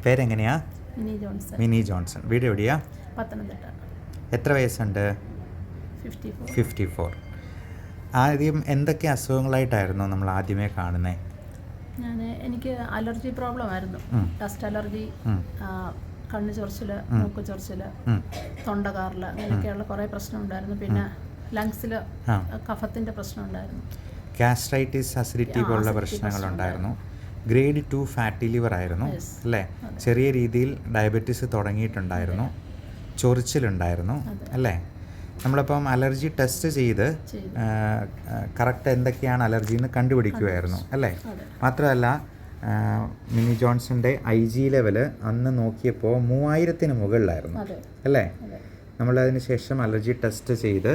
പേരെങ്ങനെയാ? Mini Johnson. വീട് എവിടെയാ? പത്തനംതിട്ട. എത്ര വയസ്സുണ്ട്? 54. ആദ്യം എന്തൊക്കെ അസുഖങ്ങളായിട്ടായിരുന്നു നമ്മൾ ആദ്യമേ കാണുന്നത്? എനിക്ക് അലർജി പ്രോബ്ലം ആയിരുന്നു. ഡസ്റ്റ് അലർജി, കണ്ണ് ചൊറിച്ചിൽ, മൂക്ക് ചൊറിച്ചിൽ, തൊണ്ടകാറിൽ, അങ്ങനെയൊക്കെയുള്ള കുറേ പ്രശ്നം ഉണ്ടായിരുന്നു. പിന്നെ ലങ്സിൽ കഫത്തിൻ്റെ പ്രശ്നം ഉണ്ടായിരുന്നു. ഗാസ്ട്രൈറ്റിസ്, അസിഡിറ്റി പോലുള്ള പ്രശ്നങ്ങളുണ്ടായിരുന്നു. ഗ്രേഡ് 2 ഫാറ്റി ലിവർ ആയിരുന്നു അല്ലേ? ചെറിയ രീതിയിൽ ഡയബറ്റീസ് തുടങ്ങിയിട്ടുണ്ടായിരുന്നു. ചൊറിച്ചിലുണ്ടായിരുന്നു അല്ലേ? നമ്മളിപ്പം അലർജി ടെസ്റ്റ് ചെയ്ത് കറക്റ്റ് എന്തൊക്കെയാണ് അലർജി എന്ന് കണ്ടുപിടിക്കുമായിരുന്നു അല്ലേ? മാത്രമല്ല മിനി ജോൺസൻ്റെ IG ലെവല് അന്ന് നോക്കിയപ്പോൾ 3000-ന് മുകളിലായിരുന്നു അല്ലേ? നമ്മളതിന് ശേഷം അലർജി ടെസ്റ്റ് ചെയ്ത്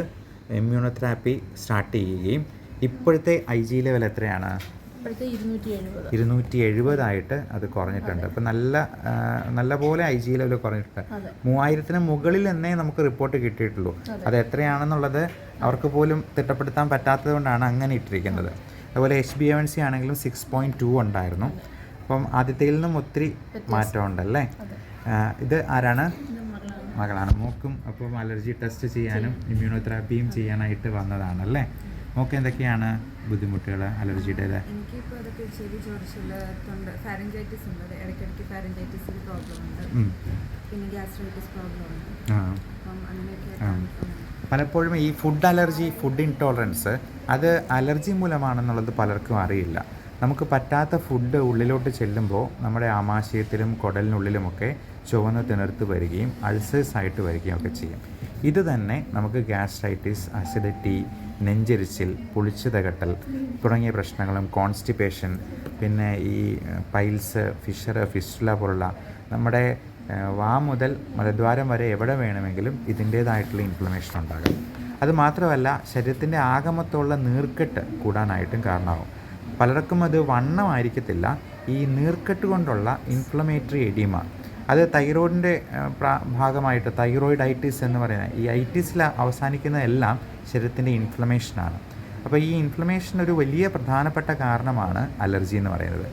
ഇമ്മ്യൂണോതെറാപ്പി സ്റ്റാർട്ട് ചെയ്യുകയും ഇപ്പോഴത്തെ IG ലെവൽ എത്രയാണ്? 270 അത് കുറഞ്ഞിട്ടുണ്ട്. അപ്പം നല്ല പോലെ IG ലെവൽ കുറഞ്ഞിട്ടുണ്ട്. 3000-ന് മുകളിൽ എന്നേ നമുക്ക് റിപ്പോർട്ട് കിട്ടിയിട്ടുള്ളൂ. അത് എത്രയാണെന്നുള്ളത് അവർക്ക് പോലും തിട്ടപ്പെടുത്താൻ പറ്റാത്തത് കൊണ്ടാണ് അങ്ങനെ ഇട്ടിരിക്കുന്നത്. അതുപോലെ HbA1c ആണെങ്കിലും 6.2 ഉണ്ടായിരുന്നു. അപ്പം ആദ്യത്തേൽ നിന്നും ഒത്തിരി മാറ്റമുണ്ടല്ലേ? ഇത് ആരാണ്? മകളാണ്. മോക്കും അപ്പം അലർജി ടെസ്റ്റ് ചെയ്യാനും ഇമ്മ്യൂണോതെറാപ്പിയും ചെയ്യാനായിട്ട് വന്നതാണല്ലേ? മോക്ക് എന്തൊക്കെയാണ് ബുദ്ധിമുട്ടുകൾ അലർജിയുടേത്? എനിക്കിപ്പോൾ അതൊക്കെ ചെവി ചൊറിച്ചിൽ, ഫാരഞ്ചൈറ്റിസ് ഉണ്ട്, ഇടയ്ക്കിടയ്ക്ക് ഫാരഞ്ചൈറ്റിസിൽ പ്രോബ്ലം ഉണ്ട്, പിന്നെ ഗ്യാസ്ട്രൈറ്റിസ് പ്രോബ്ലം ഉണ്ട്. അപ്പം അങ്ങനെയൊക്കെ പലപ്പോഴും ഈ ഫുഡ് അലർജി, ഫുഡ് ഇൻടോളറൻസ് അത് അലർജി മൂലമാണെന്നുള്ളത് പലർക്കും അറിയില്ല. നമുക്ക് പറ്റാത്ത ഫുഡ് ഉള്ളിലോട്ട് ചെല്ലുമ്പോൾ നമ്മുടെ ആമാശയത്തിലും കുടലിനുള്ളിലുമൊക്കെ ചുവന്ന് തിണർത്ത് വരികയും അൾസേഴ്സ് ആയിട്ട് വരികയും ഒക്കെ ചെയ്യും. ഇത് തന്നെ നമുക്ക് ഗ്യാസ്ട്രൈറ്റിസ്, അസിഡിറ്റി, നെഞ്ചെരിച്ചിൽ, പുളിച്ചു തകട്ടൽ തുടങ്ങിയ പ്രശ്നങ്ങളും, കോൺസ്റ്റിപ്പേഷൻ, പിന്നെ ഈ പൈൽസ്, ഫിസ്റ്റുല പോലുള്ള നമ്മുടെ വാ മുതൽ മലദ്വാരം വരെ എവിടെ വേണമെങ്കിലും ഇതിൻ്റേതായിട്ടുള്ള ഇൻഫ്ലമേഷൻ ഉണ്ടാകും. അതുമാത്രമല്ല ശരീരത്തിൻ്റെ ആകമത്തുള്ള നീർക്കെട്ട് കൂടാനായിട്ടും കാരണമാകും. പലർക്കും അത് വണ്ണമായിരിക്കത്തില്ല, ഈ നീർക്കെട്ട് കൊണ്ടുള്ള ഇൻഫ്ലമേറ്ററി എഡീമ, അത് തൈറോയിഡിൻ്റെ ഭാഗമായിട്ട് തൈറോയിഡൈറ്റിസ് എന്ന് പറയുന്നത്, ഈ ഐറ്റിസിൽ അവസാനിക്കുന്നതെല്ലാം ശരീരത്തിൻ്റെ ഇൻഫ്ലമേഷനാണ്. അപ്പോൾ ഈ ഇൻഫ്ലമേഷൻ ഒരു വലിയ പ്രധാനപ്പെട്ട കാരണമാണ് അലർജി എന്ന് പറയുന്നത്.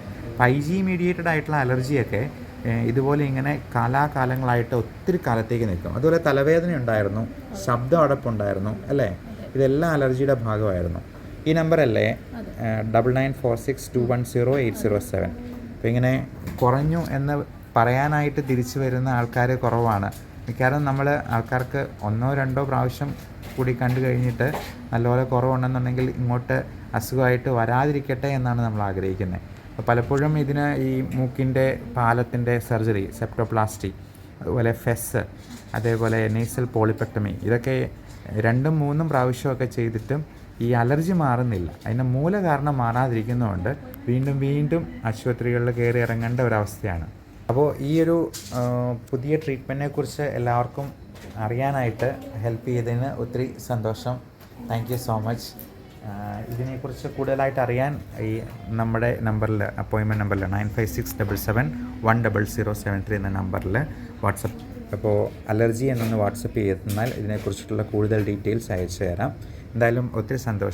IG മീഡിയേറ്റഡ് ആയിട്ടുള്ള അലർജിയൊക്കെ ഇതുപോലെ ഇങ്ങനെ കാലാകാലങ്ങളായിട്ട് ഒത്തിരി കാലത്തേക്ക് നിൽക്കും. അതുപോലെ തലവേദന ഉണ്ടായിരുന്നു, ശബ്ദം അടപ്പുണ്ടായിരുന്നു അല്ലേ? ഇതെല്ലാം അലർജിയുടെ ഭാഗമായിരുന്നു. ഈ നമ്പറല്ലേ 9946210807? അപ്പോൾ ഇങ്ങനെ കുറഞ്ഞു എന്ന് പറയാനായിട്ട് തിരിച്ചു വരുന്ന ആൾക്കാർ കുറവാണ്. മിക്കവാറും നമ്മൾ ആൾക്കാർക്ക് 1-2 പ്രാവശ്യം കൂടി കണ്ടു കഴിഞ്ഞിട്ട് നല്ലപോലെ കുറവുണ്ടെന്നുണ്ടെങ്കിൽ ഇങ്ങോട്ട് അസുഖമായിട്ട് വരാതിരിക്കട്ടെ എന്നാണ് നമ്മൾ ആഗ്രഹിക്കുന്നത്. അപ്പോൾ പലപ്പോഴും ഇതിന് ഈ മൂക്കിൻ്റെ പാലത്തിൻ്റെ സർജറി, സെപ്റ്റോപ്ലാസ്റ്റി, അതുപോലെ ഫെസ്, അതേപോലെ നേസൽ പോളിപെക്ടമി, ഇതൊക്കെ 2-3 പ്രാവശ്യമൊക്കെ ചെയ്തിട്ടും ഈ അലർജി മാറുന്നില്ല. അതിൻ്റെ മൂല കാരണം മാറാതിരിക്കുന്നതുകൊണ്ട് വീണ്ടും ആശുപത്രികളിൽ കയറി ഇറങ്ങേണ്ട ഒരവസ്ഥയാണ്. അപ്പോൾ ഈ ഒരു പുതിയ ട്രീറ്റ്മെൻറ്റിനെ കുറിച്ച് എല്ലാവർക്കും അറിയാനായിട്ട് ഹെൽപ്പ് ചെയ്തതിന് ഒത്തിരി സന്തോഷം. Thank you so much. ഇതിനെക്കുറിച്ച് കൂടുതലായിട്ട് അറിയാൻ ഈ നമ്മുടെ നമ്പറിൽ, അപ്പോയിൻമെൻറ്റ് നമ്പറിൽ 9567710073 എന്ന നമ്പറിൽ വാട്സപ്പ്, അപ്പോൾ അലർജി എന്നൊന്ന് വാട്സപ്പ് ചെയ്തെന്നാൽ ഇതിനെക്കുറിച്ചിട്ടുള്ള കൂടുതൽ ഡീറ്റെയിൽസ് അയച്ചു തരാം. എന്തായാലും ഒത്തിരി സന്തോഷം.